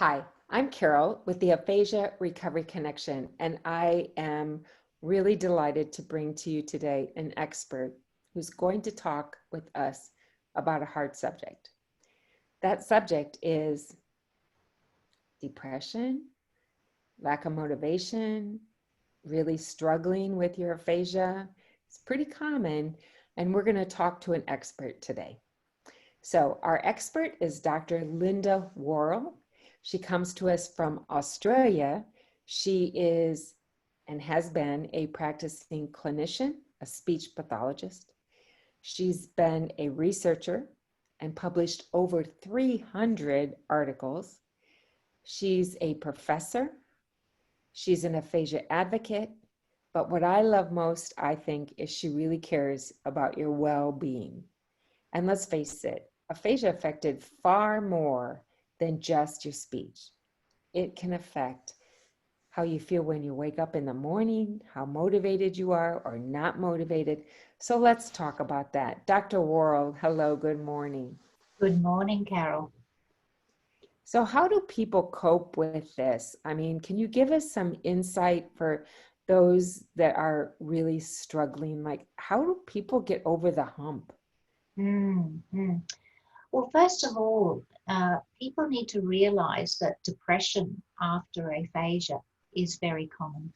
Hi, I'm Carol with the Aphasia Recovery Connection, and I am really delighted to bring to you today an expert who's going to talk with us about a hard subject. That subject is depression, lack of motivation, really struggling with your aphasia. It's pretty common, and we're going to talk to an expert today. So our expert is Dr. Linda Worrall. She comes to us from Australia. She is and has been a practicing clinician, a speech pathologist. She's been a researcher and published over 300 articles. She's a professor. She's an aphasia advocate. But what I love most, I think, is she really cares about your well-being. And let's face it, aphasia affected far more than just your speech. It can affect how you feel when you wake up in the morning, how motivated you are or not motivated. So let's talk about that. Dr. Worrall, hello, good morning. Good morning, Carol. So how do people cope with this? I mean, can you give us some insight for those that are really struggling? Like, how do people get over the hump? Well, first of all, people need to realize that depression after aphasia is very common.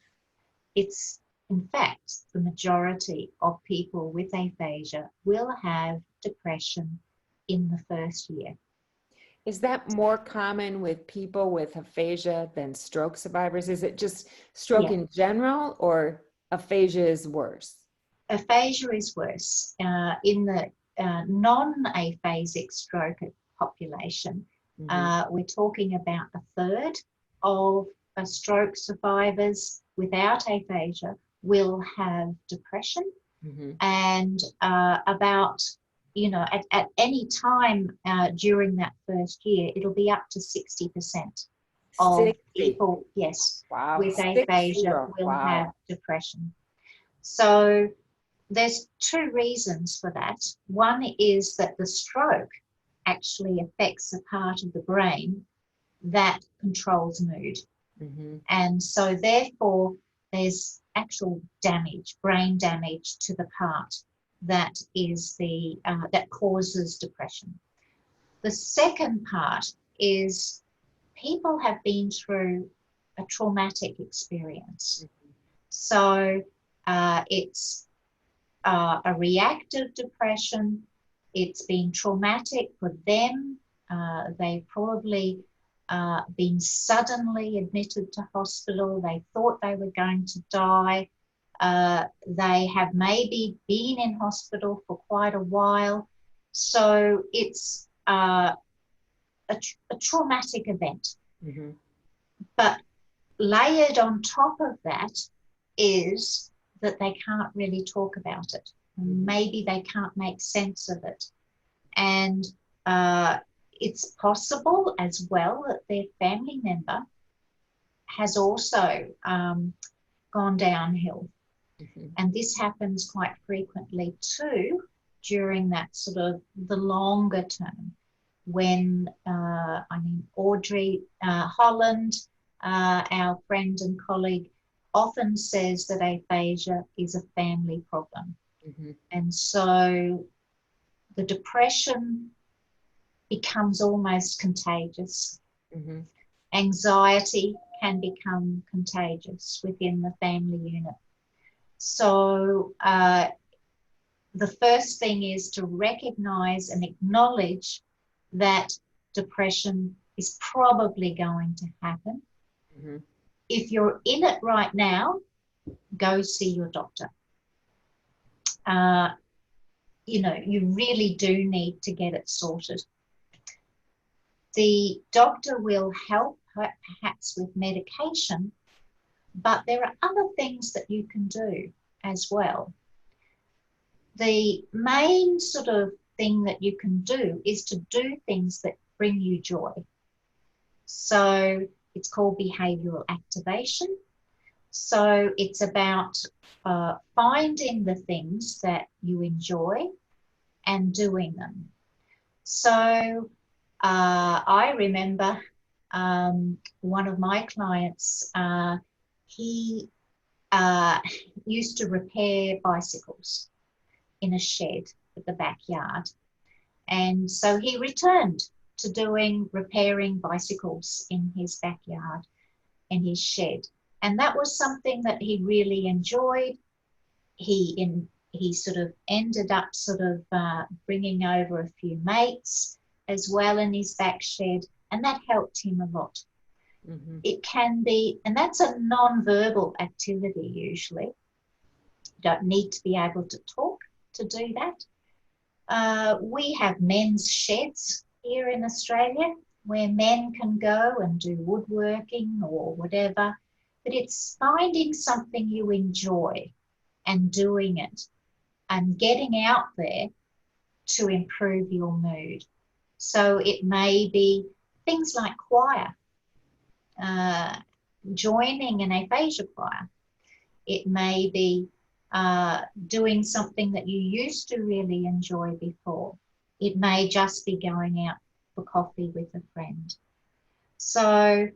It's, in fact, the majority of people with aphasia will have depression in the first year. Is that more common with people with aphasia than stroke survivors? Is it just stroke in general, or aphasia is worse? Aphasia is worse. In the non-aphasic stroke population, we're talking about a third of stroke survivors without aphasia will have depression, and about, at any time during that first year, it'll be up to 60% of people, yes, with aphasia will have depression. So there's two reasons for that. One is that the stroke actually affects a part of the brain that controls mood. And so therefore there's actual damage, brain damage to the part that is that causes depression. The second part is people have been through a traumatic experience. So it's a reactive depression. It's been traumatic for them. They've probably been suddenly admitted to hospital. They thought they were going to die. They have maybe been in hospital for quite a while. So it's a traumatic event. But layered on top of that is that they can't really talk about it. Maybe they can't make sense of it. And it's possible as well that their family member has also gone downhill. And this happens quite frequently too during that sort of the longer term when, Audrey Holland, our friend and colleague, often says that aphasia is a family problem. And so the depression becomes almost contagious. Anxiety can become contagious within the family unit. So the first thing is to recognize and acknowledge that depression is probably going to happen. If you're in it right now, go see your doctor. You really do need to get it sorted. The doctor will help perhaps with medication, but there are other things that you can do as well. The main sort of thing that you can do is to do things that bring you joy. So it's called behavioral activation. So it's about finding the things that you enjoy and doing them. So I remember One of my clients, he used to repair bicycles in a shed at the backyard. And so he returned to repairing bicycles in his backyard, in his shed. And that was something that he really enjoyed. He sort of ended up bringing over a few mates as well in his back shed, and that helped him a lot. Mm-hmm. It can be, and that's a non-verbal activity usually. You don't need to be able to talk to do that. We have men's sheds here in Australia where men can go and do woodworking or whatever, but it's finding something you enjoy and doing it and getting out there to improve your mood. So it may be things like choir, joining an aphasia choir. It may be doing something that you used to really enjoy before. It may just be going out for coffee with a friend. So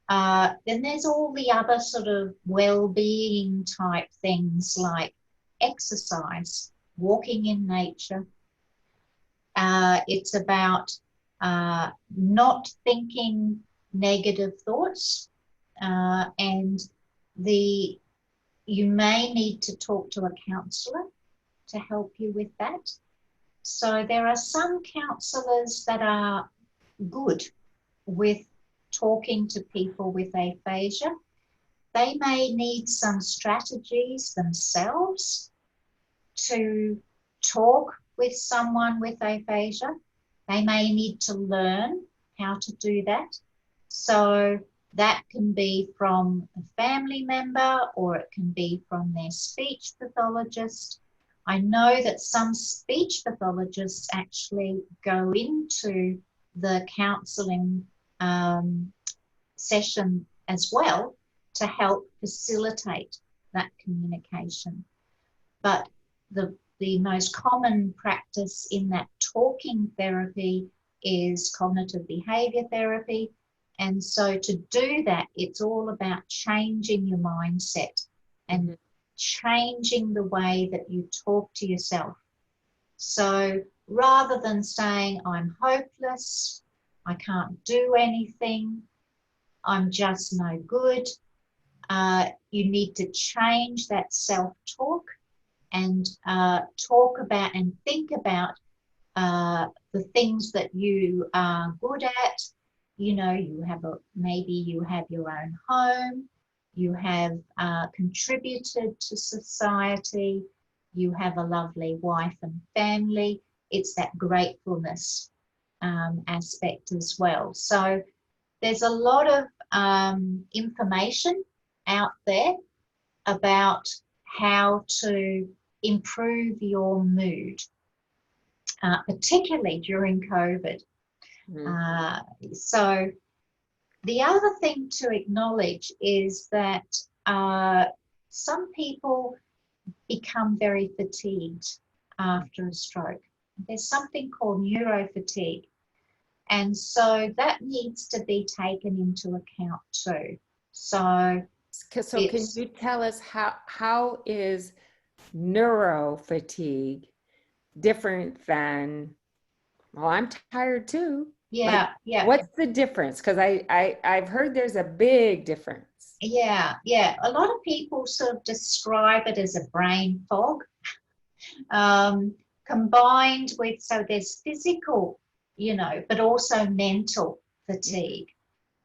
then there's all the other sort of well-being type things like exercise, walking in nature. It's about not thinking negative thoughts, and you may need to talk to a counsellor to help you with that. So there are some counsellors that are good with talking to people with aphasia. They may need some strategies themselves to talk with someone with aphasia. They may need to learn how to do that. So that can be from a family member or it can be from their speech pathologist. I know that some speech pathologists actually go into the counselling session as well to help facilitate that communication. But the most common practice in that talking therapy is cognitive behaviour therapy. And so to do that, it's all about changing your mindset and changing the way that you talk to yourself. So rather than saying, I'm hopeless, I can't do anything, I'm just no good, you need to change that self-talk and talk about and think about the things that you are good at. You know, maybe you have your own home, you have contributed to society, you have a lovely wife and family. It's that gratefulness aspect as well. So there's a lot of information out there about how to improve your mood, particularly during COVID. So the other thing to acknowledge is that some people become very fatigued after a stroke. There's something called neurofatigue. And so that needs to be taken into account too. So can you tell us how is neurofatigue different than, well, I'm tired too. Yeah, yeah. What's the difference? Because I've heard there's a big difference. Yeah. A lot of people sort of describe it as a brain fog, combined with, so there's physical, but also mental fatigue.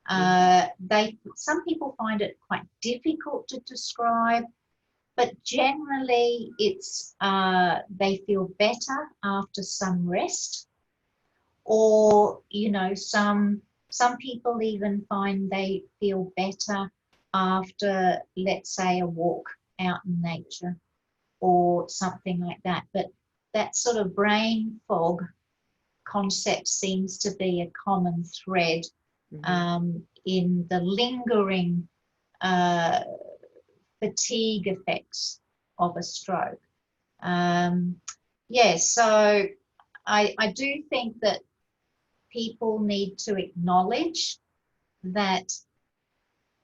Some people find it quite difficult to describe, but generally it's they feel better after some rest, or some people even find they feel better after, let's say, a walk out in nature or something like that. But that sort of brain fog concept seems to be a common thread in the lingering fatigue effects of a stroke. So I do think that people need to acknowledge that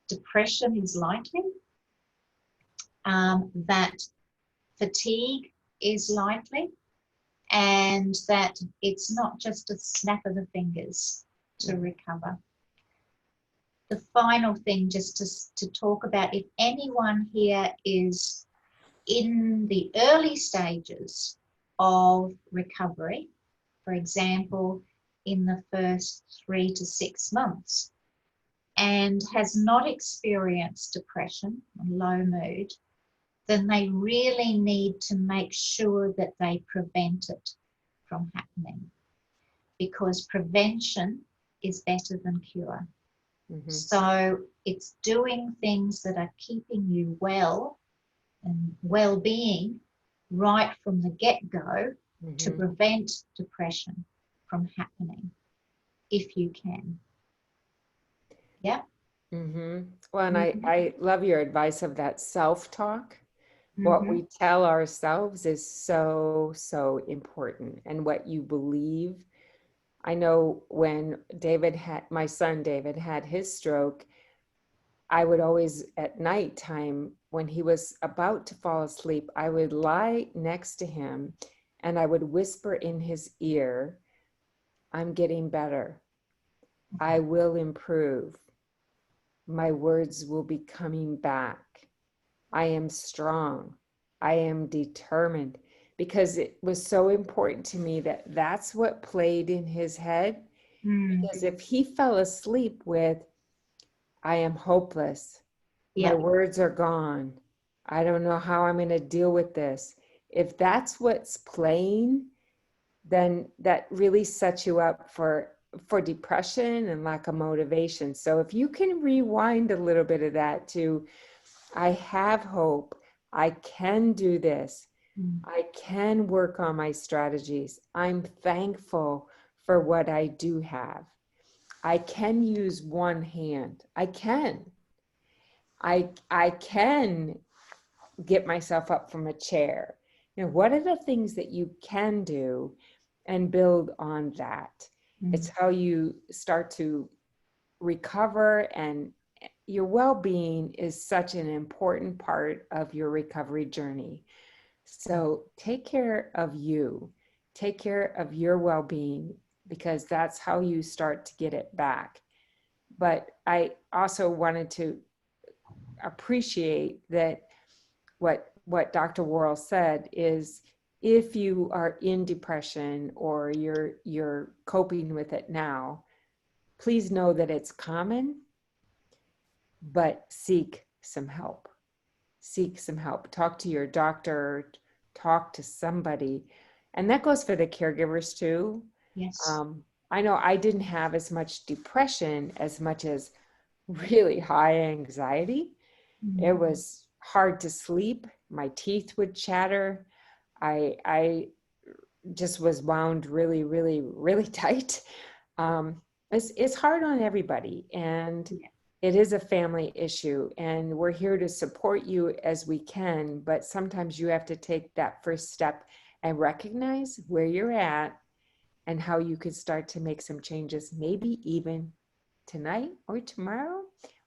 depression is likely, that fatigue is likely, and that it's not just a snap of the fingers to recover. The final thing, just to talk about, if anyone here is in the early stages of recovery, for example, in the first 3 to 6 months, and has not experienced depression and low mood, then they really need to make sure that they prevent it from happening, because prevention is better than cure. So it's doing things that are keeping you well and well-being right from the get-go to prevent depression from happening, if you can. Yeah. Well, and I love your advice of that self-talk. What we tell ourselves is so, so important, and what you believe. I know when my son David had his stroke, I would always at nighttime, when he was about to fall asleep, I would lie next to him and I would whisper in his ear, "I'm getting better. I will improve. My words will be coming back. I am strong. I am determined." Because it was so important to me that that's what played in his head. Because if he fell asleep with, "I am hopeless. My words are gone. I don't know how I'm going to deal with this." If that's what's playing, then that really sets you up for depression and lack of motivation. So if you can rewind a little bit of that to, "I have hope. I can do this. I can work on my strategies. I'm thankful for what I do have. I can use one hand. I can get myself up from a chair." What are the things that you can do, and build on that? It's how you start to recover, and your well-being is such an important part of your recovery journey. So take care of you, take care of your well-being, because that's how you start to get it back. But I also wanted to appreciate that what Dr. Worrall said is, if you are in depression or you're coping with it now, please know that it's common, but seek some help. Seek some help. Talk to your doctor, talk to somebody. And that goes for the caregivers too. Yes. I know I didn't have as much depression as much as really high anxiety. It was hard to sleep. My teeth would chatter. I just was wound really, really, really tight. It's hard on everybody, and it is a family issue, and we're here to support you as we can, but sometimes you have to take that first step and recognize where you're at and how you could start to make some changes, maybe even tonight or tomorrow.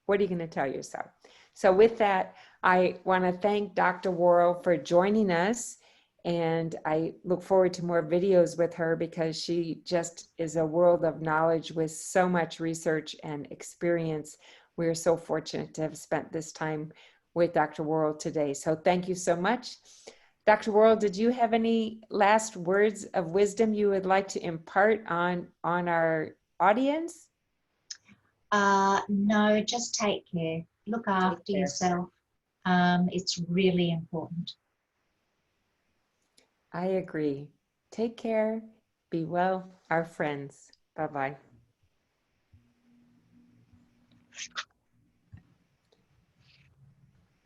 What are you going to tell yourself? So with that, I want to thank Dr. Worrall for joining us, and I look forward to more videos with her, because she just is a world of knowledge with so much research and experience. We're so fortunate to have spent this time with Dr. Worrall today. So thank you so much. Dr. Worrall, did you have any last words of wisdom you would like to impart on our audience? No, just take care. Look after yourself. It's really important. I agree. Take care. Be well, our friends. Bye-bye.